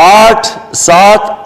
8, 7,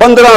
15,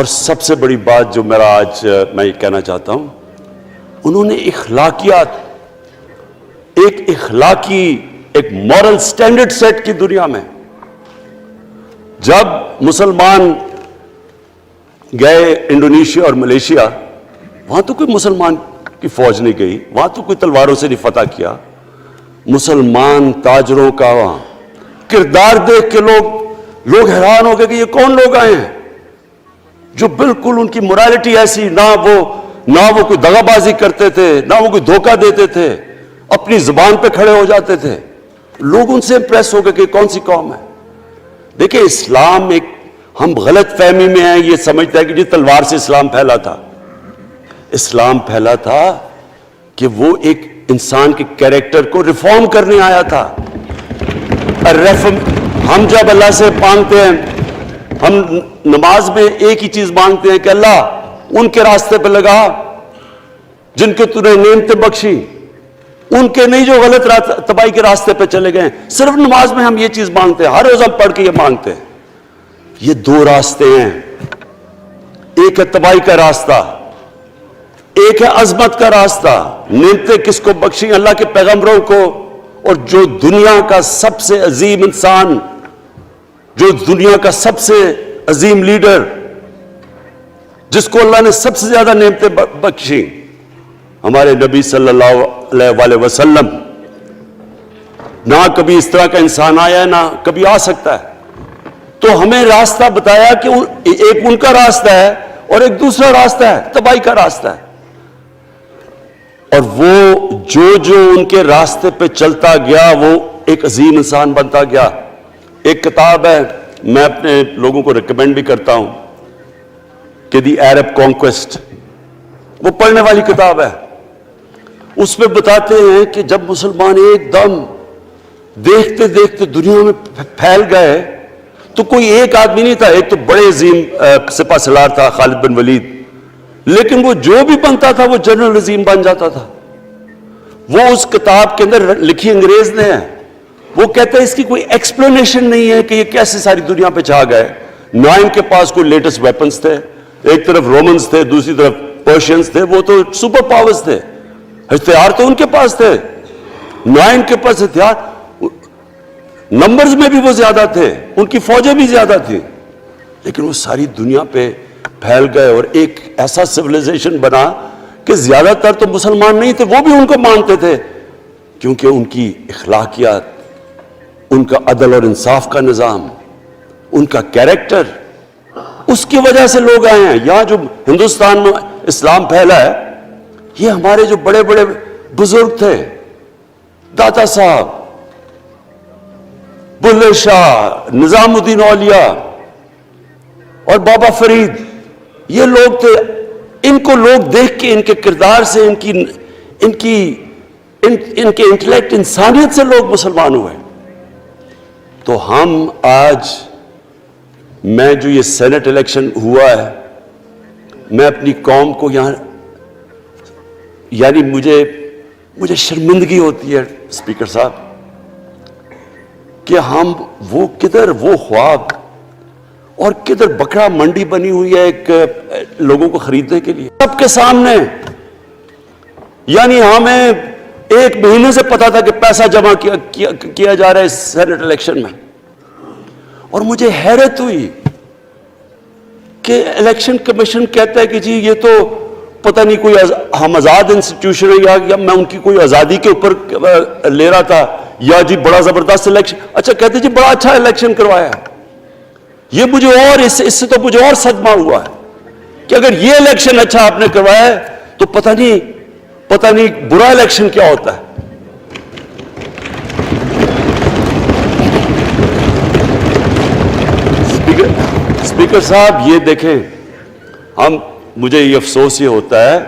اور سب سے بڑی بات جو میرا آج میں یہ کہنا چاہتا ہوں، انہوں نے اخلاقیات، ایک اخلاقی ایک مورل سٹینڈرڈ سیٹ کی دنیا میں. جب مسلمان گئے انڈونیشیا اور ملیشیا، وہاں تو کوئی مسلمان کی فوج نہیں گئی، وہاں تو کوئی تلواروں سے نہیں فتح کیا. مسلمان تاجروں کا وہاں کردار دیکھ کے لوگ حیران ہو گئے کہ یہ کون لوگ آئے ہیں جو بالکل ان کی مورالٹی ایسی، نہ وہ کوئی دغا بازی کرتے تھے، نہ وہ کوئی دھوکہ دیتے تھے، اپنی زبان پہ کھڑے ہو جاتے تھے. لوگ ان سے امپریس ہو گئے کہ کون سی قوم ہے. دیکھیں اسلام ایک، ہم غلط فہمی میں ہیں، یہ سمجھتا ہے کہ جی تلوار سے اسلام پھیلا تھا. اسلام پھیلا تھا کہ وہ ایک انسان کے کیریکٹر کو ریفارم کرنے آیا تھا. ہم جب اللہ سے مانگتے ہیں، ہم نماز میں ایک ہی چیز مانگتے ہیں کہ اللہ ان کے راستے پہ لگا جن کے تو نے نعمتیں بخشی، ان کے نہیں جو غلط تباہی کے راستے پہ چلے گئے. صرف نماز میں ہم یہ چیز مانگتے ہیں، ہر روز ہم پڑھ کے یہ مانگتے ہیں. یہ دو راستے ہیں، ایک ہے تباہی کا راستہ، ایک ہے عظمت کا راستہ. نعمتیں کس کو بخشی؟ اللہ کے پیغمبروں کو. اور جو دنیا کا سب سے عظیم انسان، جو دنیا کا سب سے عظیم لیڈر، جس کو اللہ نے سب سے زیادہ نعمتیں بخشی، ہمارے نبی صلی اللہ علیہ وسلم، نہ کبھی اس طرح کا انسان آیا ہے نہ کبھی آ سکتا ہے. تو ہمیں راستہ بتایا کہ ایک ان کا راستہ ہے اور ایک دوسرا راستہ ہے، تباہی کا راستہ ہے. اور وہ جو ان کے راستے پہ چلتا گیا وہ ایک عظیم انسان بنتا گیا. ایک کتاب ہے، میں اپنے لوگوں کو ریکمینڈ بھی کرتا ہوں کہ دی عرب کانکویسٹ، وہ پڑھنے والی کتاب ہے. اس میں بتاتے ہیں کہ جب مسلمان ایک دم دیکھتے دیکھتے دنیا میں پھیل گئے تو کوئی ایک آدمی نہیں تھا. ایک تو بڑے عظیم سپہ سالار تھا خالد بن ولید، لیکن وہ جو بھی بنتا تھا وہ جنرل عظیم بن جاتا تھا. وہ اس کتاب کے اندر لکھی انگریز نے ہے. وہ کہتے ہیں اس کی کوئی ایکسپلینیشن نہیں ہے کہ یہ کیسے ساری دنیا پہ چھا گئے. نہ ان کے پاس کوئی لیٹسٹ ویپنز تھے، ایک طرف رومنز تھے، دوسری طرف پرشینز تھے، وہ تو سپر پاورز تھے، ہتھیار تو ان کے پاس تھے. نہ ان کے پاس ہتھیار، نمبرز میں بھی وہ زیادہ تھے، ان کی فوجیں بھی زیادہ تھیں، لیکن وہ ساری دنیا پہ پھیل گئے اور ایک ایسا سویلائزیشن بنا کہ زیادہ تر تو مسلمان نہیں تھے، وہ بھی ان کو مانتے تھے، کیونکہ ان کی اخلاقیات، ان کا عدل اور انصاف کا نظام، ان کا کیریکٹر، اس کی وجہ سے لوگ آئے ہیں. یہاں جو ہندوستان میں اسلام پھیلا ہے، یہ ہمارے جو بڑے بڑے بزرگ تھے، داتا صاحب، بلے شاہ، نظام الدین اولیاء اور بابا فرید، یہ لوگ تھے. ان کو لوگ دیکھ کے، ان کے کردار سے، ان کے انٹلیکٹ، انسانیت سے لوگ مسلمان ہوئے. تو ہم آج، میں جو یہ سینٹ الیکشن ہوا ہے، میں اپنی قوم کو یہاں، یعنی مجھے شرمندگی ہوتی ہے اسپیکر صاحب کہ ہم وہ خواب اور کدھر بکرا منڈی بنی ہوئی ہے ایک لوگوں کو خریدنے کے لیے سب کے سامنے. یعنی ہمیں ایک مہینے سے پتا تھا کہ پیسہ جمع کیا جا رہا ہے اس سینٹ الیکشن میں. اور مجھے حیرت ہوئی کہ الیکشن کمیشن کہتا ہے کہ جی یہ تو پتہ نہیں کوئی ہم آزاد انسٹیٹیوشن ہے یا میں ان کی کوئی آزادی کے اوپر لے رہا تھا، یا جی بڑا زبردست الیکشن. اچھا کہتے جی بڑا اچھا الیکشن کروایا ہے. یہ مجھے اور اس سے تو مجھے اور صدمہ ہوا ہے کہ اگر یہ الیکشن اچھا آپ نے کروایا ہے تو پتہ نہیں برا الیکشن کیا ہوتا ہے. اسپیکر صاحب یہ دیکھیں، مجھے یہ افسوس یہ ہوتا ہے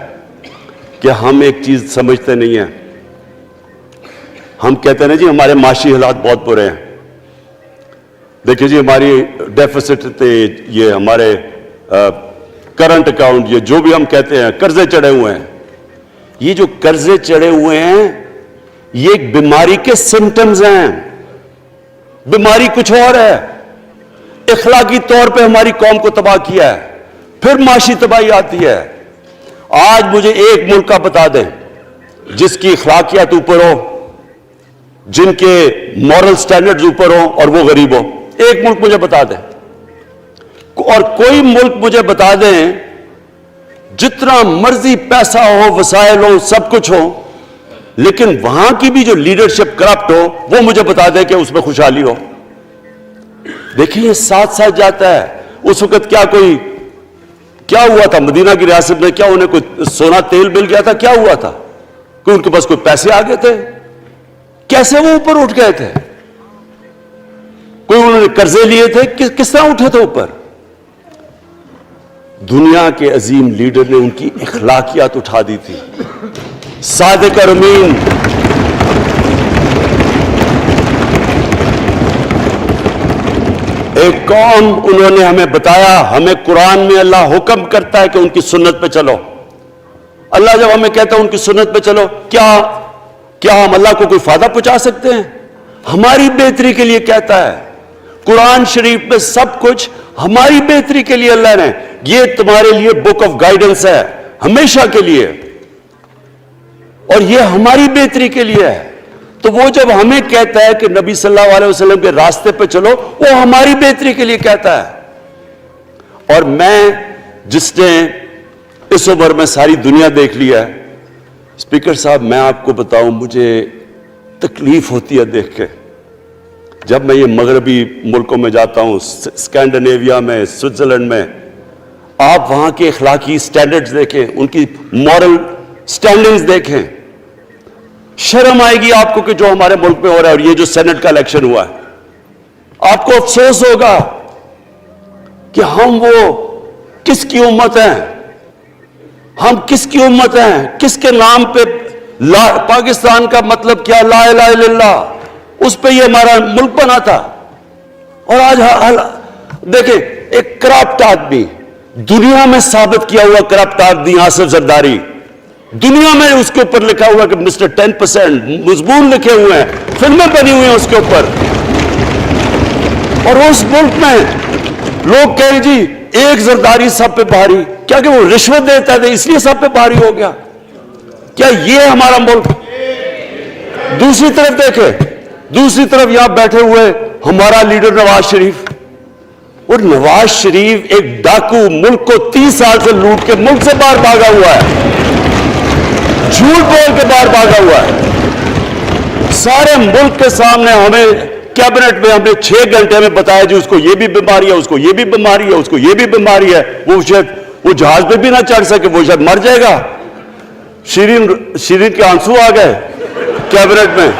کہ ہم ایک چیز سمجھتے نہیں ہیں. ہم کہتے ہیں نا جی ہمارے معاشی حالات بہت برے ہیں. دیکھیں جی ہماری ڈیفیسٹ تھے، یہ ہمارے کرنٹ اکاؤنٹ، یہ جو بھی ہم کہتے ہیں قرضے چڑھے ہوئے ہیں. یہ جو قرضے چڑھے ہوئے ہیں یہ ایک بیماری کے سمٹمز ہیں. بیماری کچھ اور ہے. اخلاقی طور پہ ہماری قوم کو تباہ کیا ہے. پھر معاشی تباہی آتی ہے. آج مجھے ایک ملک کا بتا دیں جس کی اخلاقیات اوپر ہو, جن کے مورل سٹینڈرڈز اوپر ہو اور وہ غریب ہو. ایک ملک مجھے بتا دیں, اور کوئی ملک مجھے بتا دیں جتنا مرضی پیسہ ہو, وسائل ہو, سب کچھ ہو, لیکن وہاں کی بھی جو لیڈرشپ کرپٹ ہو, وہ مجھے بتا دیں کہ اس میں خوشحالی ہو. دیکھیں یہ ساتھ ساتھ جاتا ہے. اس وقت کیا ہوا تھا مدینہ کی ریاست میں؟ کیا انہیں کوئی سونا تیل مل گیا تھا؟ کیا ہوا تھا؟ کوئی ان کے پاس کوئی پیسے آ گئے تھے؟ کیسے وہ اوپر اٹھ گئے تھے؟ کوئی انہوں نے قرضے لیے تھے؟ کس طرح اٹھے تھے اوپر؟ دنیا کے عظیم لیڈر نے ان کی اخلاقیات اٹھا دی تھی. صادق اور امین, ایک قوم, انہوں نے ہمیں بتایا. ہمیں قرآن میں اللہ حکم کرتا ہے کہ ان کی سنت پہ چلو. اللہ جب ہمیں کہتا ہے ان کی سنت پہ چلو, کیا ہم اللہ کو کوئی فائدہ پہنچا سکتے ہیں؟ ہماری بہتری کے لیے کہتا ہے. قرآن شریف میں سب کچھ ہماری بہتری کے لیے اللہ نے, یہ تمہارے لیے بک آف گائیڈنس ہے ہمیشہ کے لیے, اور یہ ہماری بہتری کے لیے ہے. تو وہ جب ہمیں کہتا ہے کہ نبی صلی اللہ علیہ وسلم کے راستے پہ چلو, وہ ہماری بہتری کے لیے کہتا ہے. اور میں, جس نے اس عمر میں ساری دنیا دیکھ لیا ہے, اسپیکر صاحب میں آپ کو بتاؤں, مجھے تکلیف ہوتی ہے دیکھ کے. جب میں یہ مغربی ملکوں میں جاتا ہوں, اسکینڈینیویا میں, سوئٹزرلینڈ میں, آپ وہاں کے اخلاقی سٹینڈرڈز دیکھیں, ان کی مورل سٹینڈنگز دیکھیں, شرم آئے گی آپ کو کہ جو ہمارے ملک میں ہو رہا ہے. اور یہ جو سینٹ کا الیکشن ہوا ہے, آپ کو افسوس ہوگا کہ ہم وہ کس کی امت ہیں, ہم کس کی امت ہیں, کس کے نام پہ پاکستان کا مطلب کیا, لا الہ الا اللہ, اس پہ یہ ہمارا ملک بنا تھا. اور آج دیکھیں ایک کرپٹ آدمی, دنیا میں ثابت کیا ہوا کرپٹ آدمی آصف زرداری, دنیا میں اس کے اوپر لکھا ہوا کہ مسٹر 10%, مضمون لکھے ہوئے ہیں, فلمیں بنی ہوئی ہیں اس کے اوپر. اور اس ملک میں لوگ کہیں جی ایک زرداری سب پہ بھاری, کیا کہ وہ رشوت دیتا تھا اس لیے سب پہ بھاری ہو گیا؟ کیا یہ ہمارا ملک؟ دوسری طرف دیکھیں, دوسری طرف یہاں بیٹھے ہوئے ہمارا لیڈر نواز شریف. اور نواز شریف ایک ڈاکو, ملک کو 30 سال سے لوٹ کے ملک سے باہر بھاگا ہوا ہے, جھوٹ بول کے باہر بھاگا ہوا ہے. سارے ملک کے سامنے ہمیں کیبنٹ میں ہم نے 6 گھنٹے میں بتایا جی اس کو یہ بھی بیماری ہے, اس کو یہ بھی بیماری ہے, اس کو یہ بھی بیماری ہے, وہ شاید وہ جہاز پہ بھی نہ چڑھ سکے, وہ شاید مر جائے گا. شیرین کے آنسو آ گئے کیبنٹ میں,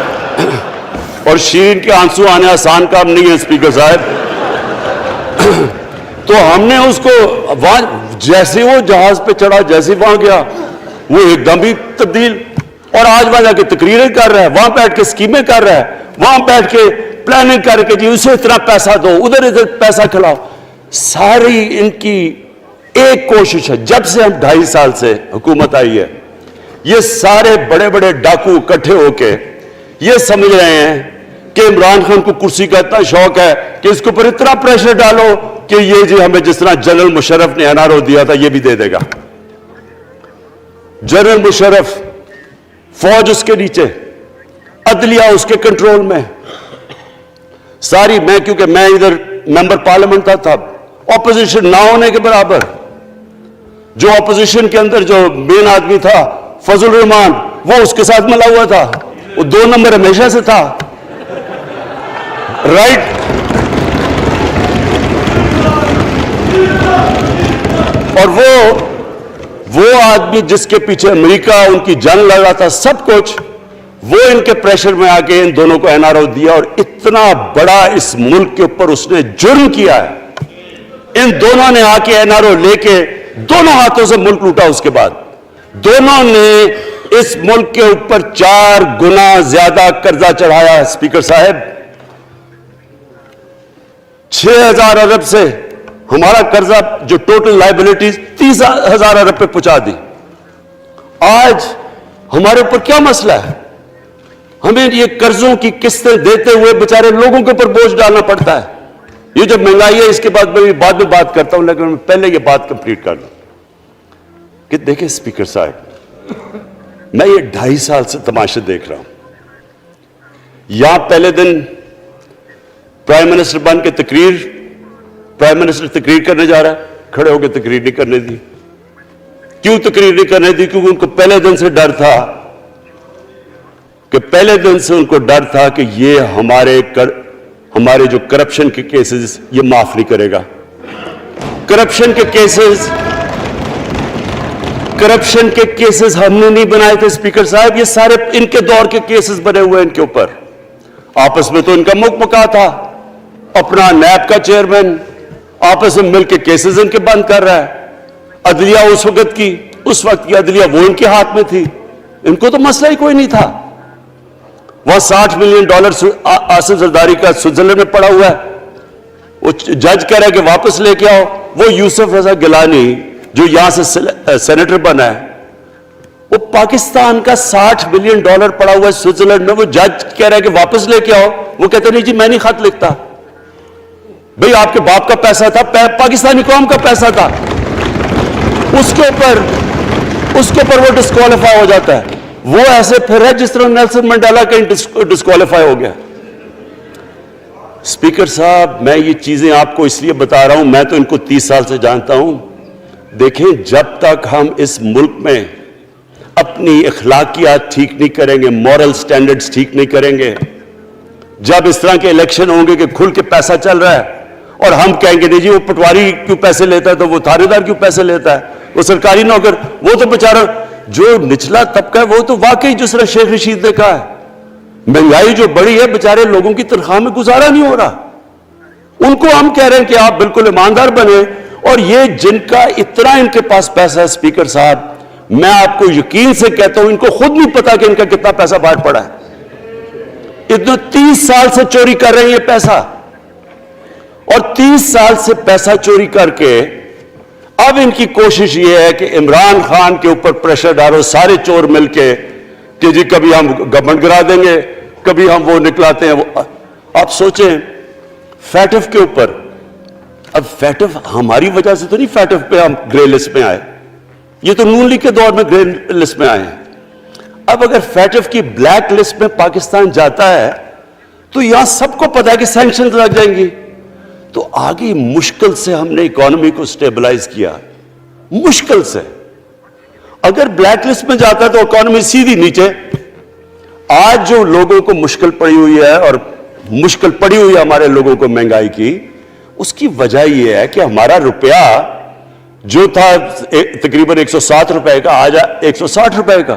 اور شیرین کے آنسو آنے آسان کام نہیں ہے اسپیکر صاحب. تو ہم نے اس کو وہاں, جیسے وہ جہاز پہ چڑھا, جیسے وہاں گیا, وہ ایک دم ہی تبدیل. اور آج وہاں جا کے تقریریں کر رہا ہے, وہاں بیٹھ کے اسکیمیں کر رہا ہے, وہاں بیٹھ کے پلاننگ کر کے جی اسے اتنا پیسہ دو, ادھر پیسہ کھلاؤ. ساری ان کی ایک کوشش ہے, جب سے ہم 2.5 سال سے حکومت آئی ہے, یہ سارے بڑے بڑے ڈاکو اکٹھے ہو کے یہ سمجھ رہے ہیں کہ عمران خان کو کرسی کا اتنا شوق ہے کہ اس کے اوپر اتنا پریشر ڈالو کہ یہ جی ہمیں جس طرح جنرل مشرف نے NRO دیا تھا یہ بھی دے دے گا. جنرل مشرف, فوج اس کے نیچے, عدلیہ اس کے کنٹرول میں ساری. میں کیونکہ میں ادھر ممبر پارلیمنٹ تھا تب, اپوزیشن نہ ہونے کے برابر. جو اپوزیشن کے اندر جو مین آدمی تھا فضل الرحمان, وہ اس کے ساتھ ملا ہوا تھا, وہ 2 نمبر ہمیشہ سے تھا, رائٹ. اور وہ آدمی جس کے پیچھے امریکہ ان کی جنگ لگا تھا, سب کچھ, وہ ان کے پریشر میں آ کے ان دونوں کو NRO دیا. اور اتنا بڑا اس ملک کے اوپر اس نے جرم کیا ہے. ان دونوں نے آ کے NRO لے کے دونوں ہاتھوں سے ملک لوٹا. اس کے بعد دونوں نے اس ملک کے اوپر 4 گنا زیادہ قرضہ چڑھایا. اسپیکر صاحب, 6,000 ارب سے ہمارا قرضہ جو ٹوٹل لائبلٹیز 30,000 ارب پہ پہنچا دی. آج ہمارے اوپر کیا مسئلہ ہے؟ ہمیں یہ قرضوں کی قسطیں دیتے ہوئے بیچارے لوگوں کے اوپر بوجھ ڈالنا پڑتا ہے. یہ جو مہنگائی ہے اس کے بعد میں بعد میں بات کرتا ہوں، لیکن میں پہلے یہ بات کمپلیٹ کر لوں کہ دیکھیں اسپیکر صاحب، میں یہ 2.5 سال سے تماشے دیکھ رہا ہوں. یہاں پہلے دن پرائم منسٹر بن کے پرائم منسٹر تقریر کرنے جا رہا ہے، کھڑے ہو کے تقریر نہیں کرنے دی. کیوں تقریر نہیں کرنے دی؟ کیونکہ ان کو پہلے دن سے ڈر تھا کہ یہ ہمارے جو کرپشن کے کیسز یہ معاف نہیں کرے گا. کرپشن کے کیسز ہم نے نہیں بنائے تھے اسپیکر صاحب، یہ سارے ان کے دور کے کیسز بنے ہوئے ہیں ان کے اوپر. آپس میں تو ان کا مکمکا تھا، اپنا نیب کا چیئرمین آپس میں مل کے کیسز ان کے بند کر رہا ہے. عدلیہ اس وقت کی عدلیہ وہ ان کے ہاتھ میں تھی، ان کو تو مسئلہ ہی کوئی نہیں تھا. وہ $60 ملین آصف زرداری کا سوئٹزرلینڈ میں پڑا ہوا ہے، وہ جج کہہ رہا ہے کہ واپس لے کے آؤ. وہ یوسف رضا گیلانی جو یہاں سے سینیٹر بنا ہے، وہ پاکستان کا $60 ملین پڑا ہوا ہے سوئٹزرلینڈ میں، وہ جج کہہ رہا ہے کہ واپس لے کے آؤ. وہ کہتے نہیں جی میں نہیں خط لکھتا. بھئی آپ کے باپ کا پیسہ تھا، پاکستانی قوم کا پیسہ تھا، اس کے اوپر وہ ڈسکوالیفائی ہو جاتا ہے. وہ ایسے پھر ہے جس طرح نیلسن منڈیلا کا ڈسکوالیفائی ہو گیا. اسپیکر صاحب میں یہ چیزیں آپ کو اس لیے بتا رہا ہوں، میں تو ان کو 30 سال سے جانتا ہوں. دیکھیں جب تک ہم اس ملک میں اپنی اخلاقیات ٹھیک نہیں کریں گے، مورل سٹینڈرڈز ٹھیک نہیں کریں گے، جب اس طرح کے الیکشن ہوں گے کہ کھل کے پیسہ چل رہا ہے اور ہم کہیں گے نہیں جی وہ پٹواری کیوں پیسے لیتا ہے، تو وہ تھانے دار کیوں پیسے لیتا ہے، وہ سرکاری نوکر، وہ تو بیچارہ جو نچلا طبقہ ہے وہ تو واقعی جس طرح شیخ رشید نے کہا ہے مہنگائی جو بڑی ہے بیچارے لوگوں کی تنخواہ میں گزارا نہیں ہو رہا. ان کو ہم کہہ رہے ہیں کہ آپ بالکل ایماندار بنے. اور یہ جن کا اتنا ان کے پاس پیسہ ہے اسپیکر صاحب، میں آپ کو یقین سے کہتا ہوں ان کو خود نہیں پتا کہ ان کا کتنا پیسہ باہر پڑا ہے. اتنا 30 سال سے چوری کر رہے ہیں یہ پیسہ، اور 30 سال سے پیسہ چوری کر کے اب ان کی کوشش یہ ہے کہ عمران خان کے اوپر پریشر ڈالو سارے چور مل کے کہ جی کبھی ہم گورنمنٹ گرا دیں گے، کبھی ہم وہ نکلاتے ہیں. آپ سوچیں فیٹف کے اوپر، اب فیٹف ہماری وجہ سے تو نہیں فیٹف پہ ہم گرے لسٹ میں آئے، یہ تو نون لیگ کے دور میں گرے لسٹ میں آئے ہیں. اب اگر فیٹف کی بلیک لسٹ میں پاکستان جاتا ہے تو یہاں سب کو پتا ہے کہ سینکشنز لگ جائیں گی. تو آگے مشکل سے ہم نے اکانومی کو سٹیبلائز کیا، مشکل سے. اگر بلیک لسٹ میں جاتا ہے تو اکانومی سیدھی نیچے. آج جو لوگوں کو مشکل پڑی ہوئی ہے اور مشکل پڑی ہوئی ہے ہمارے لوگوں کو مہنگائی کی، اس کی وجہ یہ ہے کہ ہمارا روپیہ جو تھا تقریباً 107 روپے کا آج 160 روپے کا.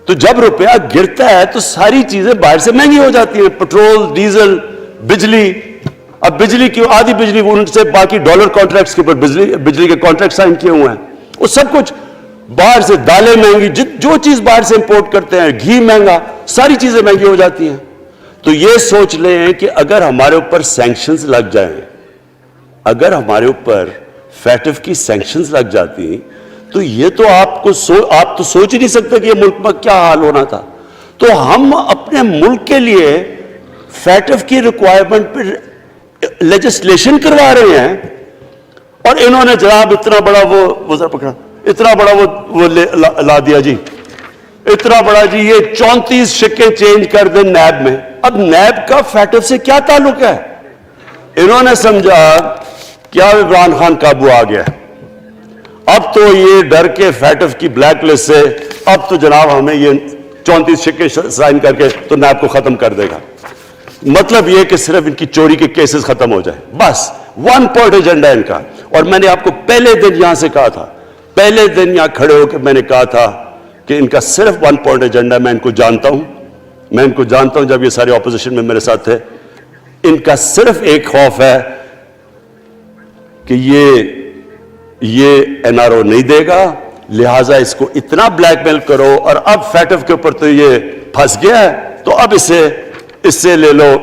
تو جب روپیہ گرتا ہے تو ساری چیزیں باہر سے مہنگی ہو جاتی ہیں، پٹرول، ڈیزل، بجلی. اب بجلی کی آدھی بجلی ان سے باقی ڈالر کانٹریکٹس کے اوپر بجلی کے کانٹریکٹ سائن کیے ہوئے ہیں، وہ سب کچھ باہر سے. دالیں مہنگی، جو چیز باہر سے امپورٹ کرتے ہیں، گھی مہنگا، ساری چیزیں مہنگی ہو جاتی ہیں. تو یہ سوچ لیں کہ اگر ہمارے اوپر سینکشنز لگ جائیں، اگر ہمارے اوپر فیٹف کی سینکشنز لگ جاتی تو یہ تو آپ تو سوچ ہی نہیں سکتے کہ یہ ملک میں کیا حال ہونا تھا. تو ہم اپنے ملک کے لیے فیٹف کی ریکوائرمنٹ پہ لیجسلیشن کروا رہے ہیں، اور انہوں نے جناب اتنا بڑا وہ ذرا پکڑا، اتنا بڑا وہ لا دیا جی، اتنا بڑا جی، یہ 34 شکیں چینج کر دیں نیب میں. اب نیب کا فیٹف سے کیا تعلق ہے؟ انہوں نے سمجھا کیا عمران خان قابو آ گیا، اب تو یہ ڈر کے فیٹف کی بلیک لسٹ سے اب تو جناب ہمیں یہ 34 شکیں سائن کر کے تو نیب کو ختم کر دے گا. مطلب یہ کہ صرف ان کی چوری کے کیسز ختم ہو جائیں، بس ون پوائنٹ ایجنڈا ان کا. اور میں نے آپ کو پہلے دن یہاں سے کہا تھا، پہلے دن یہاں کھڑے ہو کے میں نے کہا تھا کہ ان کا صرف ون پوائنٹ ایجنڈا. میں ان کو جانتا ہوں، جب یہ سارے اپوزیشن میں میرے ساتھ تھے. ان کا صرف ایک خوف ہے کہ یہ NRO نہیں دے گا، لہٰذا اس کو اتنا بلیک میل کرو. اور اب فیٹف کے اوپر تو یہ پھنس گیا ہے تو اب اس سے لے لو،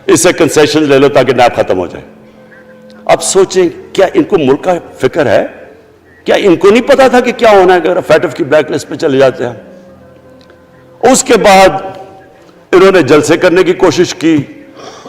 اس سے کنسیشن لے لو تاکہ نیب ختم ہو جائے. اب سوچیں کیا ان کو ملک کا فکر ہے؟ کیا ان کو نہیں پتا تھا کہ کیا ہونا ہے اگر فیٹف کی بلیک لسٹ پہ چلے جاتے ہیں؟ اس کے بعد انہوں نے جلسے کرنے کی کوشش کی،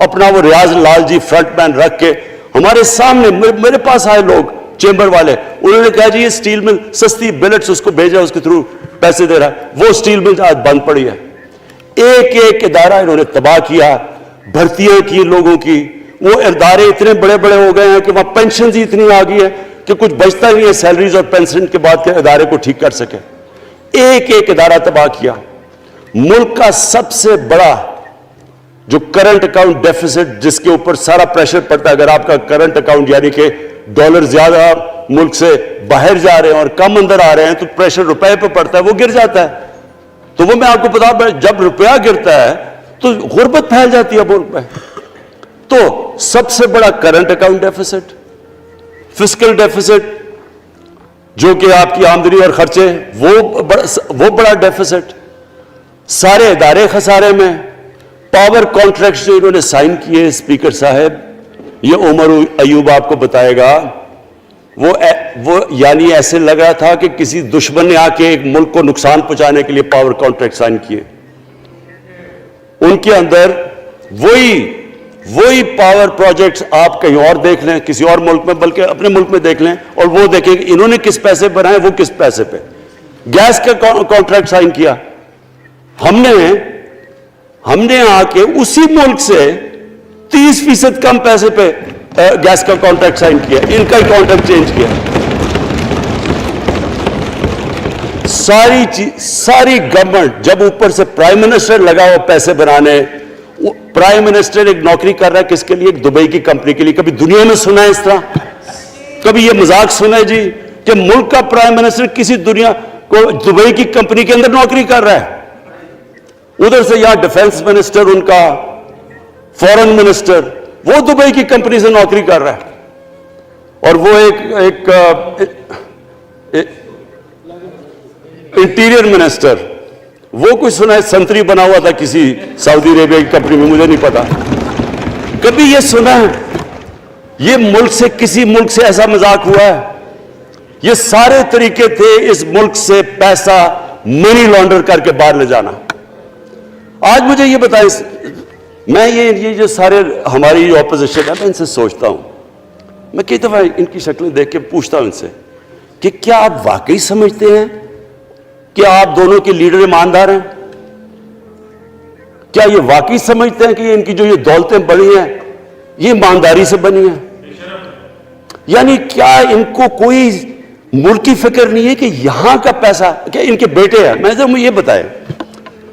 اپنا وہ ریاض لال جی فرنٹ مین رکھ کے ہمارے سامنے میرے پاس آئے لوگ چیمبر والے, انہوں نے کہا جی یہ سٹیل مل سستی بلٹس اس کو بھیجا, اس کے تھرو پیسے دے رہا ہے. وہ سٹیل مل آج بند پڑی ہے. ایک ایک ادارہ انہوں نے تباہ کیا, بھرتیاں کی لوگوں کی. وہ ادارے اتنے بڑے بڑے ہو گئے ہیں کہ وہاں پینشن ہی اتنی آ گئی ہے کہ کچھ بچتا نہیں ہے سیلریز اور پینشن کے بعد کے ادارے کو ٹھیک کر سکے. ایک ایک ادارہ تباہ کیا. ملک کا سب سے بڑا جو کرنٹ اکاؤنٹ ڈیفیسٹ جس کے اوپر سارا پریشر پڑتا ہے, اگر آپ کا کرنٹ اکاؤنٹ یعنی کہ ڈالر زیادہ ملک سے باہر جا رہے ہیں اور کم اندر آ رہے ہیں تو پریشر روپے پہ پڑتا ہے, وہ گر جاتا ہے. تو وہ میں آپ کو بتا, جب روپیہ گرتا ہے تو غربت پھیل جاتی ہے ملک میں. تو سب سے بڑا current account deficit, fiscal deficits جو کہ آپ کی آمدنی اور خرچے, وہ بڑا ڈیفیسٹ. سارے ادارے خسارے میں. پاور کانٹریکٹس جو انہوں نے سائن کیے اسپیکر صاحب, یہ عمر ایوب آپ کو بتائے گا, وہ یعنی ایسے لگ رہا تھا کہ کسی دشمن نے آ کے ایک ملک کو نقصان پہنچانے کے لیے پاور کانٹریکٹ سائن کیے. ان کے اندر وہی پاور پروجیکٹس آپ کہیں اور دیکھ لیں کسی اور ملک میں, بلکہ اپنے ملک میں دیکھ لیں اور وہ دیکھیں کہ انہوں نے کس پیسے بنائے, وہ کس پیسے پہ. گیس کا کانٹریکٹ سائن کیا ہم نے آ کے اسی ملک سے 30% کم پیسے پہ گیس کا کانٹریکٹ سائن کیا, ان کا کانٹریکٹ چینج کیا. ساری گورنمنٹ جب اوپر سے پرائم منسٹر لگا ہوا پیسے بنانے. پرائم منسٹر ایک نوکری کر رہا ہے کس کے لیے, ایک دبئی کی کمپنی کے لیے. کبھی دنیا میں سنا ہے اس طرح, کبھی یہ مذاق سنا ہے جی کہ ملک کا پرائم منسٹر کسی دنیا کو دبئی کی کمپنی کے اندر نوکری کر رہا ہے. ادھر سے یہاں ڈیفنس منسٹر ان کا, فورن منسٹر, وہ دبئی کی کمپنی سے نوکری کر رہا ہے. اور وہ ایک انٹیریئر منسٹر, وہ کوئی سنا ہے سنتری بنا ہوا تھا کسی سعودی عربیہ کی کمپنی میں, مجھے نہیں پتا. کبھی یہ سنا ہے یہ ملک سے کسی ملک سے ایسا مذاق ہوا ہے؟ یہ سارے طریقے تھے اس ملک سے پیسہ منی لانڈر کر کے باہر لے جانا. آج مجھے یہ بتائیں, میں یہ جو سارے ہماری جو اپوزیشن ہے, میں ان سے سوچتا ہوں, میں کئی دفعہ ان کی شکلیں دیکھ کے پوچھتا ہوں ان سے کہ کیا آپ واقعی سمجھتے ہیں کہ آپ دونوں کے لیڈر ایماندار ہیں؟ کیا یہ واقعی سمجھتے ہیں کہ ان کی جو یہ دولتیں بڑی ہیں یہ ایمانداری سے بنی ہیں؟ یعنی کیا ان کو کوئی ملکی فکر نہیں ہے کہ یہاں کا پیسہ, کیا ان کے بیٹے ہیں, میں مجھے یہ بتائیں,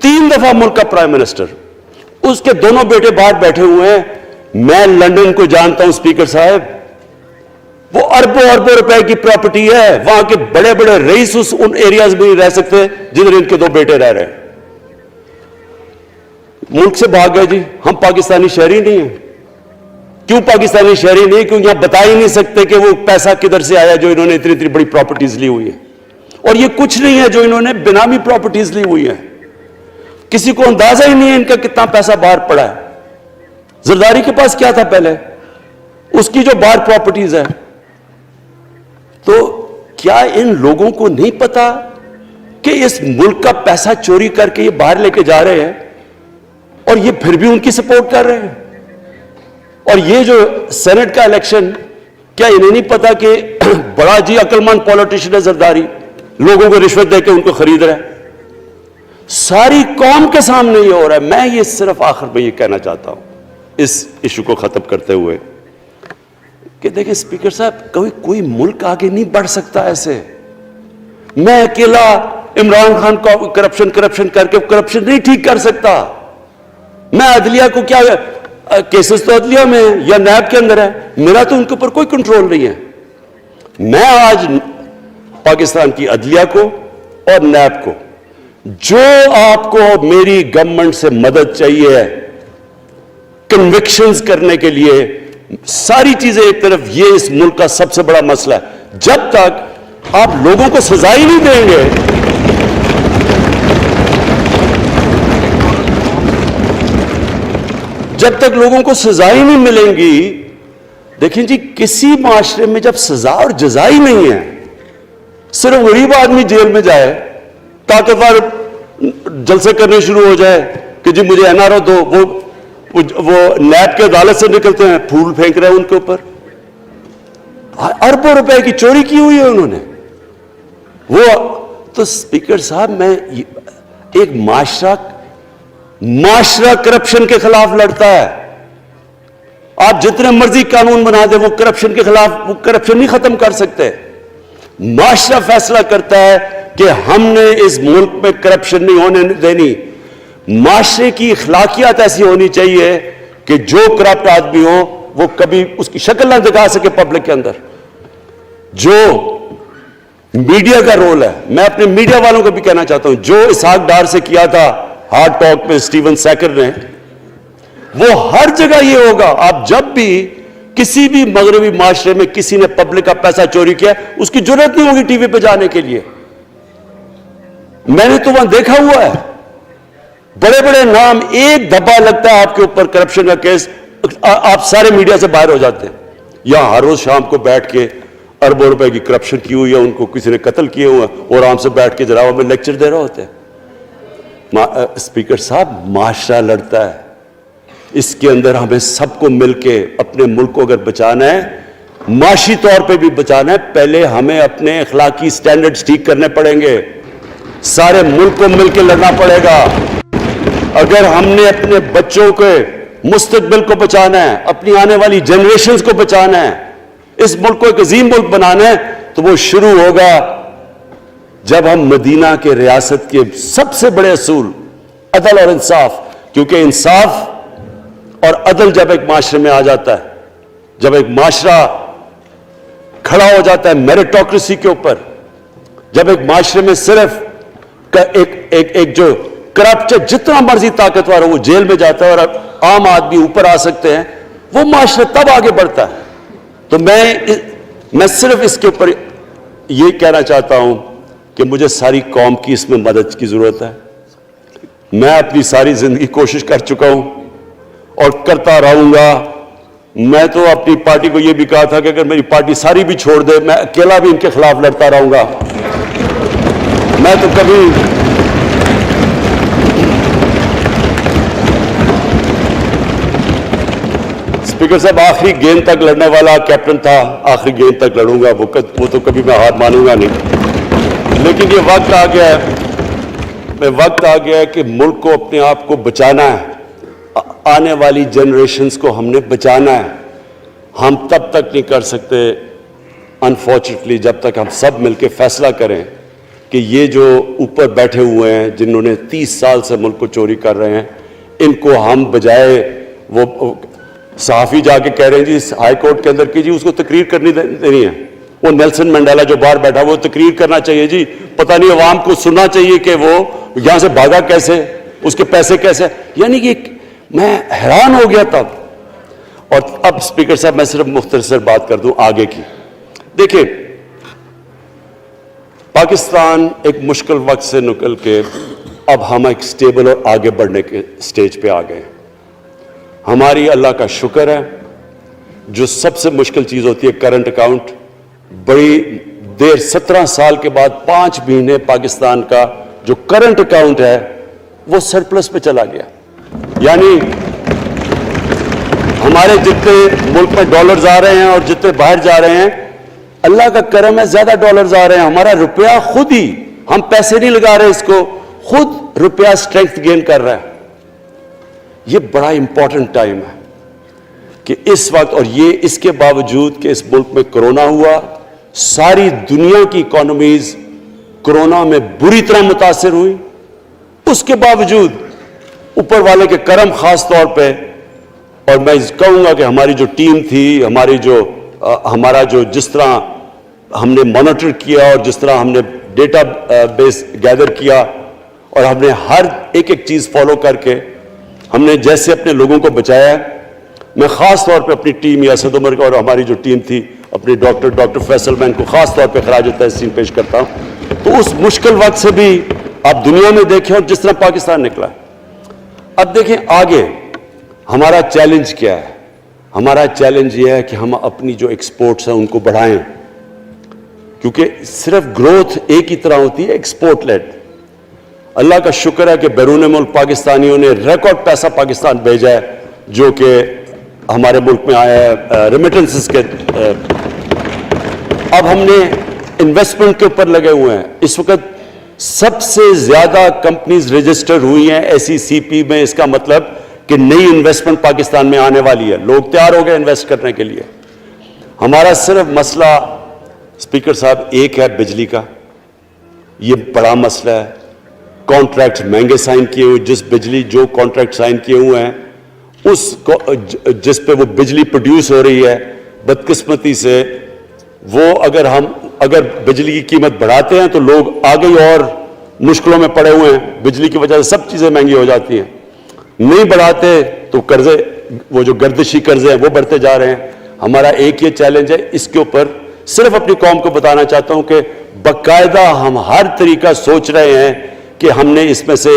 3 دفعہ ملک کا پرائم منسٹر, اس کے دونوں بیٹے باہر بیٹھے ہوئے ہیں. میں لندن کو جانتا ہوں اسپیکر صاحب, وہ اربوں روپے کی پراپرٹی ہے, وہاں کے بڑے بڑے رئیس ان ایریاز میں نہیں رہ سکتے جدھر ان کے 2 بیٹے رہ رہے ہیں. ملک سے بھاگ گئے جی, ہم پاکستانی شہری نہیں ہیں. کیوں پاکستانی شہری نہیں؟ کیونکہ آپ بتا ہی نہیں سکتے کہ وہ پیسہ کدھر سے آیا جو انہوں نے اتنی بڑی پراپرٹیز لی ہوئی ہے. اور یہ کچھ نہیں ہے جو انہوں نے بنامی پراپرٹیز لی ہوئی ہے. کسی کو اندازہ ہی نہیں ہے ان کا کتنا پیسہ باہر پڑا ہے. زرداری کے پاس کیا تھا پہلے, اس کی جو باہر پراپرٹیز ہے. تو کیا ان لوگوں کو نہیں پتا کہ اس ملک کا پیسہ چوری کر کے یہ باہر لے کے جا رہے ہیں اور یہ پھر بھی ان کی سپورٹ کر رہے ہیں؟ اور یہ جو سینٹ کا الیکشن, کیا انہیں نہیں پتا کہ بڑا جی عقل مند پولیٹیشن ہے زرداری, لوگوں کو رشوت دے کے ان کو خرید رہا ہے. ساری قوم کے سامنے یہ ہو رہا ہے. میں یہ صرف آخر میں یہ کہنا چاہتا ہوں اس ایشو کو ختم کرتے ہوئے کہ دیکھیں اسپیکر صاحب, کوئی ملک آگے نہیں بڑھ سکتا ایسے. میں اکیلا عمران خان کو کرپشن کر کے کرپشن نہیں ٹھیک کر سکتا. میں عدلیہ کو کیا, کیسز تو عدلیہ میں یا نیب کے اندر ہے, میرا تو ان کے اوپر کوئی کنٹرول نہیں ہے. میں آج پاکستان کی عدلیہ کو اور نیب کو, جو آپ کو میری گورنمنٹ سے مدد چاہیے ہے کنوکشنز کرنے کے لیے, ساری چیزیں ایک طرف, یہ اس ملک کا سب سے بڑا مسئلہ ہے. جب تک آپ لوگوں کو سزا ہی نہیں دیں گے, جب تک لوگوں کو سزا ہی نہیں ملیں گی. دیکھیں جی, کسی معاشرے میں جب سزا اور جزا ہی نہیں ہے, صرف غریب آدمی جیل میں جائے, طاقتور جلسے کرنے شروع ہو جائے کہ جی مجھے این آر او دو, وہ وہ نیب کے عدالت سے نکلتے ہیں, پھول پھینک رہے ہیں ان کے اوپر. اربوں روپے کی چوری کی ہوئی ہے انہوں نے. وہ تو اسپیکر صاحب, میں ایک معاشرہ کرپشن کے خلاف لڑتا ہے. آپ جتنے مرضی قانون بنا دیں, وہ کرپشن کے خلاف وہ کرپشن نہیں ختم کر سکتے. معاشرہ فیصلہ کرتا ہے کہ ہم نے اس ملک میں کرپشن نہیں ہونے دینی. معاشرے کی اخلاقیات ایسی ہونی چاہیے کہ جو کرپٹ آدمی ہو وہ کبھی اس کی شکل نہ دکھا سکے پبلک کے اندر. جو میڈیا کا رول ہے, میں اپنے میڈیا والوں کو بھی کہنا چاہتا ہوں, جو اسحاق ڈار سے کیا تھا ہارڈ ٹاک میں اسٹیون سیکر نے, وہ ہر جگہ یہ ہوگا. آپ جب بھی کسی بھی مغربی معاشرے میں کسی نے پبلک کا پیسہ چوری کیا, اس کی جرات نہیں ہوگی ٹی وی پہ جانے کے لیے. میں نے تو وہاں دیکھا ہوا ہے, بڑے بڑے نام, ایک دھبا لگتا ہے آپ کے اوپر کرپشن کا کیس, آپ سارے میڈیا سے باہر ہو جاتے ہیں. یہاں ہر روز شام کو بیٹھ کے اربوں روپے کی کرپشن کی ہوئی ہے, ان کو کسی نے قتل کیے ہوئے ہیں, اور آرام سے بیٹھ کے جراوہ میں لیکچر دے رہے ہوتے ہیں. اسپیکر صاحب, معاشرہ لڑتا ہے. اس کے اندر ہمیں سب کو مل کے اپنے ملک کو اگر بچانا ہے, معاشی طور پہ بھی بچانا ہے, پہلے ہمیں اپنے اخلاقی سٹینڈرڈز ٹھیک کرنے پڑیں گے. سارے ملک کو مل کے لڑنا پڑے گا. اگر ہم نے اپنے بچوں کے مستقبل کو بچانا ہے, اپنی آنے والی جنریشنز کو بچانا ہے, اس ملک کو ایک عظیم ملک بنانا ہے, تو وہ شروع ہوگا جب ہم مدینہ کے ریاست کے سب سے بڑے اصول عدل اور انصاف, کیونکہ انصاف اور عدل جب ایک معاشرے میں آ جاتا ہے, جب ایک معاشرہ کھڑا ہو جاتا ہے میریٹوکریسی کے اوپر, جب ایک معاشرے میں صرف ایک جو کرپٹ جتنا مرضی طاقتور ہو وہ جیل میں جاتا ہے اور عام آدمی اوپر آ سکتے ہیں, وہ معاشرہ تب آگے بڑھتا ہے. تو میں صرف اس کے اوپر یہ کہنا چاہتا ہوں کہ مجھے ساری قوم کی اس میں مدد کی ضرورت ہے. میں اپنی ساری زندگی کوشش کر چکا ہوں اور کرتا رہوں گا. میں تو اپنی پارٹی کو یہ بھی کہا تھا کہ اگر میری پارٹی ساری بھی چھوڑ دے, میں اکیلا بھی ان کے خلاف لڑتا رہوں گا. میں تو کبھی اسپیکر صاحب آخری گیند تک لڑنے والا کیپٹن تھا, آخری گیند تک لڑوں گا, وہ تو کبھی میں ہار مانوں گا نہیں. لیکن یہ وقت آ گیا ہے کہ ملک کو اپنے آپ کو بچانا ہے, آنے والی جنریشنز کو ہم نے بچانا ہے. ہم تب تک نہیں کر سکتے انفارچونیٹلی جب تک ہم سب مل کے فیصلہ کریں کہ یہ جو اوپر بیٹھے ہوئے ہیں جنہوں نے 30 سال سے ملک کو چوری کر رہے ہیں, ان کو ہم بجائے وہ صحافی جا کے کہہ رہے ہیں جی ہائی کورٹ کے اندر کی جی اس کو تقریر کرنی دینی ہے, وہ نیلسن منڈیلا جو باہر بیٹھا وہ تقریر کرنا چاہیے جی, پتہ نہیں عوام کو سننا چاہیے کہ وہ یہاں سے بھاگا کیسے, اس کے پیسے کیسے. یعنی کہ میں حیران ہو گیا تب. اور اب اسپیکر صاحب میں صرف مختصر بات کر دوں آگے کی. دیکھیں, پاکستان ایک مشکل وقت سے نکل کے اب ہم ایک سٹیبل اور آگے بڑھنے کے سٹیج پہ آ گئے. ہماری اللہ کا شکر ہے, جو سب سے مشکل چیز ہوتی ہے کرنٹ اکاؤنٹ, بڑی دیر 17 سال کے بعد 5 مہینے پاکستان کا جو کرنٹ اکاؤنٹ ہے وہ سرپلس پہ چلا گیا. یعنی ہمارے جتنے ملک میں ڈالرز آ رہے ہیں اور جتنے باہر جا رہے ہیں, اللہ کا کرم ہے زیادہ ڈالرز آ رہے ہیں. ہمارا روپیہ خود ہی, ہم پیسے نہیں لگا رہے اس کو, خود روپیہ اسٹرینتھ گین کر رہا ہے. یہ بڑا امپورٹنٹ ٹائم ہے کہ اس وقت, اور یہ اس کے باوجود کہ اس ملک میں کرونا ہوا, ساری دنیا کی اکانومیز کرونا میں بری طرح متاثر ہوئی, اس کے باوجود اوپر والے کے کرم خاص طور پہ. اور میں کہوں گا کہ ہماری جو ٹیم تھی, ہمارا جو جس طرح ہم نے مانیٹر کیا اور جس طرح ہم نے ڈیٹا بیس گیدر کیا اور ہم نے ہر ایک چیز فالو کر کے ہم نے جیسے اپنے لوگوں کو بچایا ہے. میں خاص طور پہ اپنی ٹیم یاسد عمر اور ہماری جو ٹیم تھی اپنے ڈاکٹر فیصل میں ان کو خاص طور پہ خراج تحسین پیش کرتا ہوں. تو اس مشکل وقت سے بھی آپ دنیا میں دیکھیں اور جس طرح پاکستان نکلا. اب دیکھیں آگے ہمارا چیلنج کیا ہے. ہمارا چیلنج یہ ہے کہ ہم اپنی جو ایکسپورٹس ہیں ان کو بڑھائیں, کیونکہ صرف گروتھ ایک ہی طرح ہوتی ہے ایکسپورٹ لیڈ. اللہ کا شکر ہے کہ بیرون ملک پاکستانیوں نے ریکارڈ پیسہ پاکستان بھیجا ہے. جو کہ ہمارے ملک میں آیا ہے ریمیٹنسز کے. اب ہم نے انویسٹمنٹ کے اوپر لگے ہوئے ہیں. اس وقت سب سے زیادہ کمپنیز رجسٹر ہوئی ہیں ایسی سی پی میں. اس کا مطلب کہ نئی انویسٹمنٹ پاکستان میں آنے والی ہے. لوگ تیار ہو گئے انویسٹ کرنے کے لیے. ہمارا صرف مسئلہ اسپیکر صاحب ایک ہے بجلی کا. یہ بڑا مسئلہ ہے. کانٹریکٹ مہنگے سائن کیے ہوئے, جس بجلی جو کانٹریکٹ سائن کیے ہوئے ہیں اس کو جس پہ وہ بجلی پروڈیوس ہو رہی ہے, بدقسمتی سے وہ اگر بجلی کی قیمت بڑھاتے ہیں تو لوگ آگے اور مشکلوں میں پڑے ہوئے ہیں. بجلی کی وجہ سے سب چیزیں مہنگی ہو جاتی ہیں. نہیں بڑھاتے تو قرضے, وہ جو گردشی قرضے ہیں وہ بڑھتے جا رہے ہیں. ہمارا ایک یہ چیلنج ہے. اس کے اوپر صرف اپنی قوم کو بتانا چاہتا ہوں کہ باقاعدہ ہم ہر طریقہ سوچ رہے ہیں کہ ہم نے اس میں سے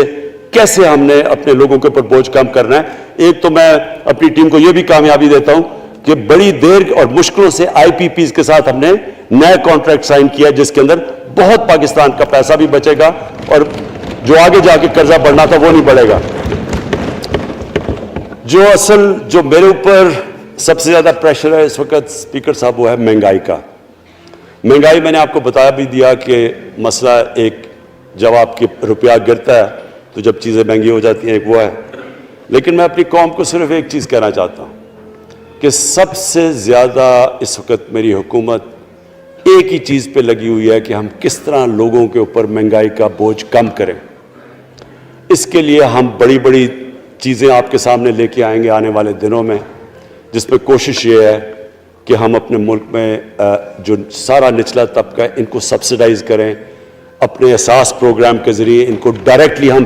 کیسے ہم نے اپنے لوگوں کے اوپر بوجھ کم کرنا ہے. ایک تو میں اپنی ٹیم کو یہ بھی کامیابی دیتا ہوں کہ بڑی دیر اور مشکلوں سے آئی پی پیز کے ساتھ ہم نے نئے کانٹریکٹ سائن کیا, جس کے اندر بہت پاکستان کا پیسہ بھی بچے گا اور جو آگے جا کے قرضہ بڑھنا تھا وہ نہیں بڑھے گا. جو میرے اوپر سب سے زیادہ پریشر ہے اس وقت اسپیکر صاحب وہ ہے مہنگائی کا. مہنگائی میں نے آپ کو بتا بھی دیا کہ مسئلہ ایک جب آپ کی روپیہ گرتا ہے تو جب چیزیں مہنگی ہو جاتی ہیں ایک وہ ہے. لیکن میں اپنی قوم کو صرف ایک چیز کہنا چاہتا ہوں کہ سب سے زیادہ اس وقت میری حکومت ایک ہی چیز پہ لگی ہوئی ہے کہ ہم کس طرح لوگوں کے اوپر مہنگائی کا بوجھ کم کریں. اس کے لیے ہم بڑی بڑی چیزیں آپ کے سامنے لے کے آئیں گے آنے والے دنوں میں, جس میں کوشش یہ ہے کہ ہم اپنے ملک میں جو سارا نچلا طبقہ ہے ان کو سبسڈائز کریں, اپنے احساس پروگرام کے ذریعے ان کو ڈائریکٹلی ہم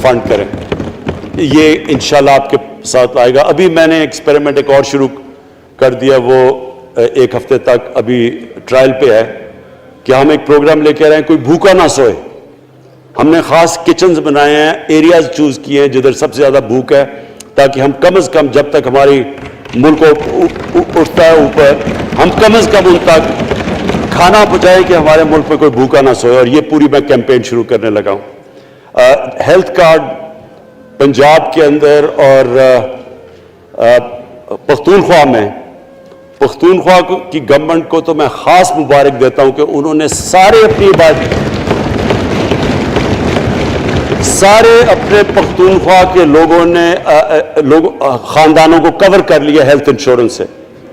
فنڈ کریں. یہ انشاءاللہ آپ کے ساتھ آئے گا. ابھی میں نے ایکسپیریمنٹ ایک اور شروع کر دیا, وہ ایک ہفتے تک ابھی ٹرائل پہ ہے کہ ہم ایک پروگرام لے کے آ رہے ہیں کوئی بھوکا نہ سوئے. ہم نے خاص کچنز بنائے ہیں, ایریاز چوز کیے ہیں جدھر سب سے زیادہ بھوک ہے, تاکہ ہم کم از کم جب تک ہماری ملک اٹھتا ہے اوپر, ہم کم از کم ان تک کھانا پہنچائیں کہ ہمارے ملک میں کوئی بھوکا نہ سوئے. اور یہ پوری میں کیمپین شروع کرنے لگا ہوں. ہیلتھ کارڈ پنجاب کے اندر اور پختونخوا میں, پختونخوا کی گورنمنٹ کو تو میں خاص مبارک دیتا ہوں کہ انہوں نے سارے اپنے پختونخوا کے لوگوں نے خاندانوں کو کور کر لیا ہیلتھ انشورنس سے.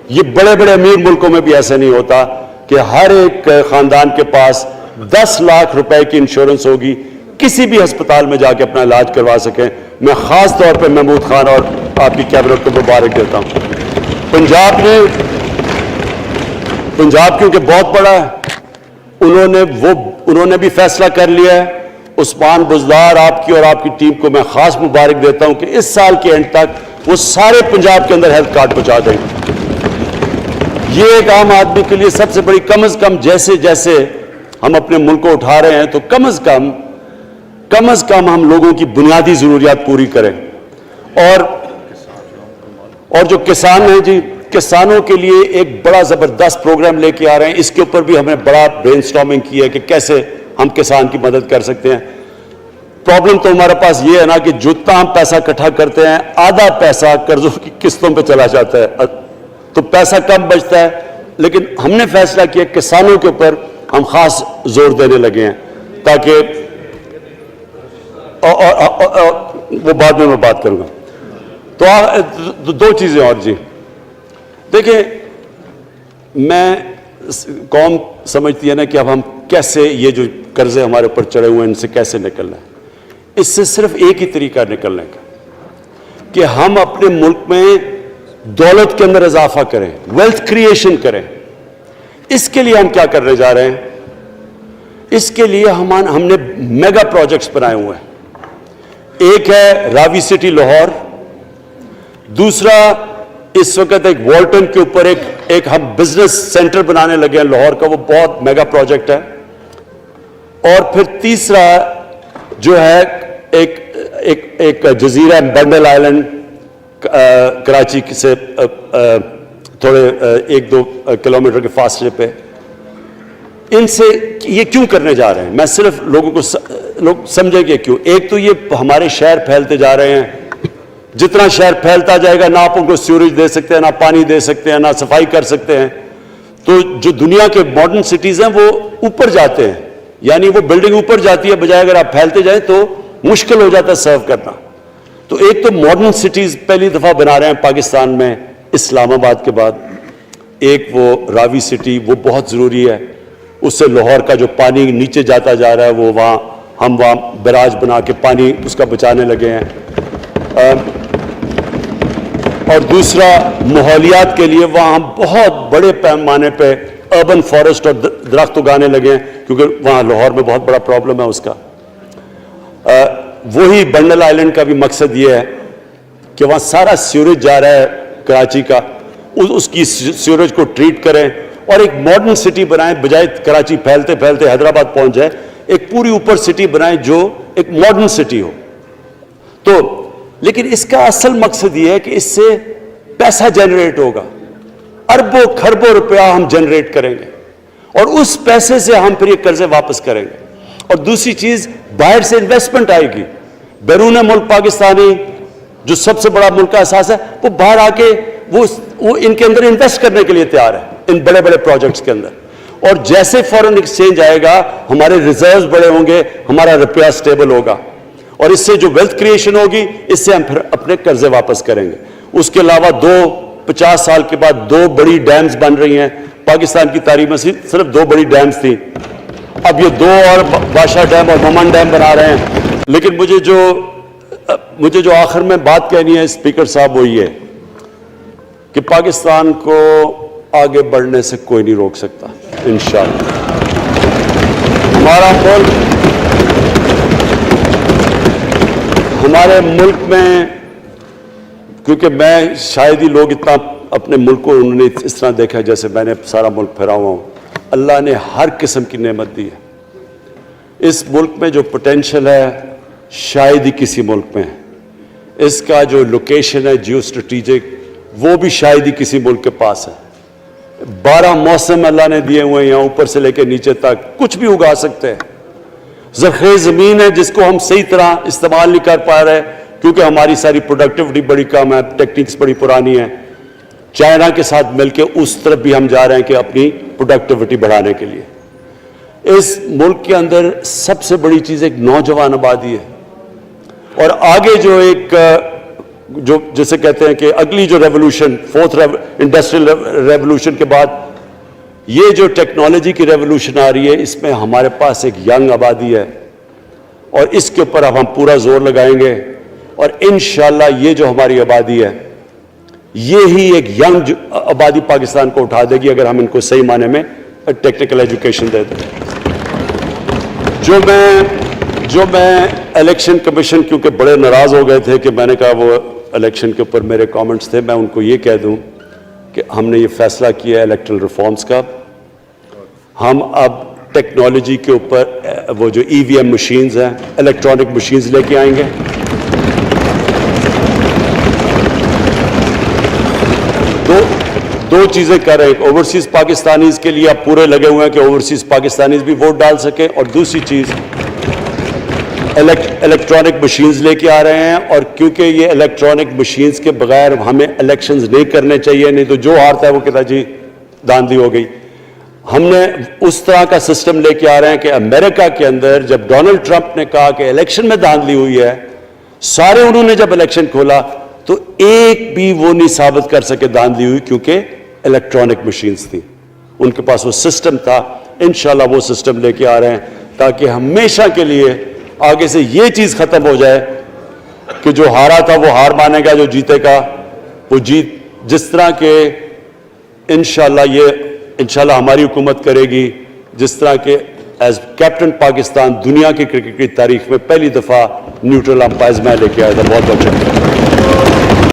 یہ بڑے بڑے امیر ملکوں میں بھی ایسا نہیں ہوتا کہ ہر ایک خاندان کے پاس 10 لاکھ روپے کی انشورنس ہوگی, کسی بھی ہسپتال میں جا کے اپنا علاج کروا سکیں. میں خاص طور پہ محمود خان اور آپ کی کیبنٹ کو مبارک دیتا ہوں. پنجاب کیونکہ بہت بڑا ہے, انہوں نے بھی فیصلہ کر لیا ہے. عثمان بزدار آپ کی اور آپ کی ٹیم کو میں خاص مبارک دیتا ہوں کہ اس سال کے اینڈ تک وہ سارے پنجاب کے اندر ہیلتھ کارڈ پہنچا دیں گے. یہ ایک عام آدمی کے لیے سب سے بڑی, کم از کم جیسے جیسے ہم اپنے ملک کو اٹھا رہے ہیں تو کم از کم ہم لوگوں کی بنیادی ضروریات پوری کریں. اور جو کسان ہیں جی, کسانوں کے لیے ایک بڑا زبردست پروگرام لے کے آ رہے ہیں. اس کے اوپر بھی ہمیں بڑا برین سٹارمنگ کی ہے کہ کیسے ہم کسان کی مدد کر سکتے ہیں. پرابلم تو ہمارے پاس یہ ہے نا کہ جتنا ہم پیسہ اکٹھا کرتے ہیں آدھا پیسہ قرضوں کی قسطوں پہ چلا جاتا ہے, تو پیسہ کم بچتا ہے. لیکن ہم نے فیصلہ کیا کسانوں کے اوپر ہم خاص زور دینے لگے ہیں, تاکہ وہ بعد میں بات کروں گا. تو دو چیزیں اور جی. دیکھیں, میں قوم سمجھتی ہے نا کہ اب ہم کیسے یہ جو قرضے ہمارے اوپر چڑھے ہوئے ہیں ان سے کیسے نکلنا ہے. اس سے صرف ایک ہی طریقہ نکلنے کا کہ ہم اپنے ملک میں دولت کے اندر اضافہ کریں, ویلتھ کریشن کریں. اس کے لیے ہم کیا کرنے جا رہے ہیں؟ اس کے لیے ہم نے میگا پروجیکٹس بنائے ہوئے ہیں. ایک ہے راوی سٹی لاہور, دوسرا اس وقت ایک والٹن کے اوپر ایک ہم بزنس سینٹر بنانے لگے ہیں لاہور کا, وہ بہت میگا پروجیکٹ ہے. اور پھر تیسرا جو ہے ایک جزیرہ بنڈل آئلینڈ کراچی سے تھوڑے 1-2 کلومیٹر کے فاصلے پہ. ان سے یہ کیوں کرنے جا رہے ہیں, میں صرف لوگ سمجھیں کہ کیوں. ایک تو یہ ہمارے شہر پھیلتے جا رہے ہیں, جتنا شہر پھیلتا جائے گا نہ آپ ان کو سیوریج دے سکتے ہیں، نہ پانی دے سکتے ہیں، نہ صفائی کر سکتے ہیں. تو جو دنیا کے ماڈرن سٹیز ہیں وہ اوپر جاتے ہیں، یعنی وہ بلڈنگ اوپر جاتی ہے، بجائے اگر آپ پھیلتے جائیں تو مشکل ہو جاتا ہے سرو کرنا. تو ایک تو ماڈرن سٹیز پہلی دفعہ بنا رہے ہیں پاکستان میں اسلام آباد کے بعد. ایک وہ راوی سٹی، وہ بہت ضروری ہے. اس سے لاہور کا جو پانی نیچے جاتا جا رہا ہے وہ ہم وہاں بیراج بنا کے پانی اس کا بچانے لگے ہیں. اور دوسرا ماحولیات کے لیے وہاں ہم بہت بڑے پیمانے پہ اربن فارسٹ اور درخت اگانے لگے ہیں، کیونکہ وہاں لاہور میں بہت بڑا پرابلم ہے اس کا. وہی بنڈل آئلینڈ کا بھی مقصد یہ ہے کہ وہاں سارا سیوریج جا رہا ہے کراچی کا، اس کی سیوریج کو ٹریٹ کریں اور ایک ماڈرن سٹی بنائیں، بجائے کراچی پھیلتے پھیلتے حیدرآباد پہنچ جائے. ایک پوری اوپر سٹی بنائیں جو ایک ماڈرن سٹی ہو. تو لیکن اس کا اصل مقصد یہ ہے کہ اس سے پیسہ جنریٹ ہوگا، اربوں کھربوں روپیہ ہم جنریٹ کریں گے اور اس پیسے سے ہم پھر یہ قرضے واپس کریں گے. اور دوسری چیز، باہر سے انویسٹمنٹ آئے گی. بیرون ملک پاکستانی جو سب سے بڑا ملک کا احساس ہے وہ باہر آ کے وہ ان کے اندر انویسٹ کرنے کے لیے تیار ہے، ان بڑے بڑے پروجیکٹس کے اندر. اور جیسے فورن ایکسچینج آئے گا ہمارے ریزروز بڑے ہوں گے، ہمارا روپیہ سٹیبل ہوگا اور اس سے جو ویلتھ کریشن ہوگی اس سے ہم پھر اپنے قرضے واپس کریں گے. اس کے علاوہ 50 سال کے بعد 2 بڑی ڈیمز بن رہی ہیں پاکستان کی تاریخ میں. صرف 2 بڑی ڈیمز تھیں، اب یہ 2 اور بادشاہ ڈیم اور ممن ڈیم بنا رہے ہیں. لیکن مجھے جو آخر میں بات کہنی ہے اسپیکر صاحب وہ یہ کہ پاکستان کو آگے بڑھنے سے کوئی نہیں روک سکتا انشاءاللہ. ہمارے ملک میں، کیونکہ میں شاید ہی لوگ اتنا اپنے ملک کو انہوں نے اس طرح دیکھا جیسے میں نے سارا ملک پھیرا ہوا ہوں. اللہ نے ہر قسم کی نعمت دی ہے. اس ملک میں جو پوٹینشل ہے شاید ہی کسی ملک میں ہے. اس کا جو لوکیشن ہے جیو اسٹریٹجک وہ بھی شاید ہی کسی ملک کے پاس ہے. 12 موسم اللہ نے دیے ہوئے ہیں، یہاں اوپر سے لے کے نیچے تک کچھ بھی اگا سکتے ہیں. زرخیز زمین ہے جس کو ہم صحیح طرح استعمال نہیں کر پا رہے کیونکہ ہماری ساری پروڈکٹیوٹی بڑی کم ہے، ٹیکنیکس بڑی پرانی ہیں. چائنا کے ساتھ مل کے اس طرف بھی ہم جا رہے ہیں کہ اپنی پروڈکٹیوٹی بڑھانے کے لیے. اس ملک کے اندر سب سے بڑی چیز ایک نوجوان آبادی ہے. اور آگے جو جسے کہتے ہیں کہ اگلی جو ریولوشن، 4th انڈسٹریل ریولوشن کے بعد یہ جو ٹیکنالوجی کی ریولوشن آ رہی ہے، اس میں ہمارے پاس ایک ینگ آبادی ہے اور اس کے اوپر اب ہم پورا زور لگائیں گے. اور انشاءاللہ یہ جو ہماری آبادی ہے یہی ایک ینگ آبادی پاکستان کو اٹھا دے گی اگر ہم ان کو صحیح معنی میں ٹیکنیکل ایجوکیشن دے دیں. جو میں الیکشن کمیشن، کیونکہ بڑے ناراض ہو گئے تھے کہ میں نے کہا وہ الیکشن کے اوپر میرے کامنٹس تھے، میں ان کو یہ کہہ دوں کہ ہم نے یہ فیصلہ کیا ہے الیکٹرل ریفارمز کا. ہم اب ٹیکنالوجی کے اوپر وہ جو EVM مشینز ہیں، الیکٹرانک مشینز لے کے آئیں گے. دو چیزیں کر رہے ہیں. ایک اوورسیز پاکستانیز کے لیے آپ پورے لگے ہوئے ہیں کہ اوورسیز پاکستانیز بھی ووٹ ڈال سکیں، اور دوسری چیز الیکٹرانک مشینز لے کے آ رہے ہیں. اور کیونکہ یہ الیکٹرانک مشینز کے بغیر ہمیں الیکشنز نہیں کرنے چاہیے، نہیں تو جو ہارتا ہے وہ کہتا جی داندلی ہو گئی. ہم نے اس طرح کا سسٹم لے کے آ رہے ہیں کہ امریکہ کے اندر جب ڈونلڈ ٹرمپ نے کہا کہ الیکشن میں داندلی ہوئی ہے، سارے انہوں نے جب الیکشن کھولا تو ایک بھی وہ نہیں ثابت کر سکے داندلی ہوئی، کیونکہ الیکٹرانک مشینز تھی، ان کے پاس وہ سسٹم تھا. انشاءاللہ وہ سسٹم لے کے آ رہے ہیں تاکہ ہمیشہ کے لیے آگے سے یہ چیز ختم ہو جائے کہ جو ہارا تھا وہ ہار مانے گا، جو جیتے گا وہ جیت. جس طرح کہ انشاءاللہ ہماری حکومت کرے گی، جس طرح کہ ایز کیپٹن پاکستان دنیا کی کرکٹ کی تاریخ میں پہلی دفعہ نیوٹرل امپائرز میں لے کے آیا تھا. بہت بہت شکریہ.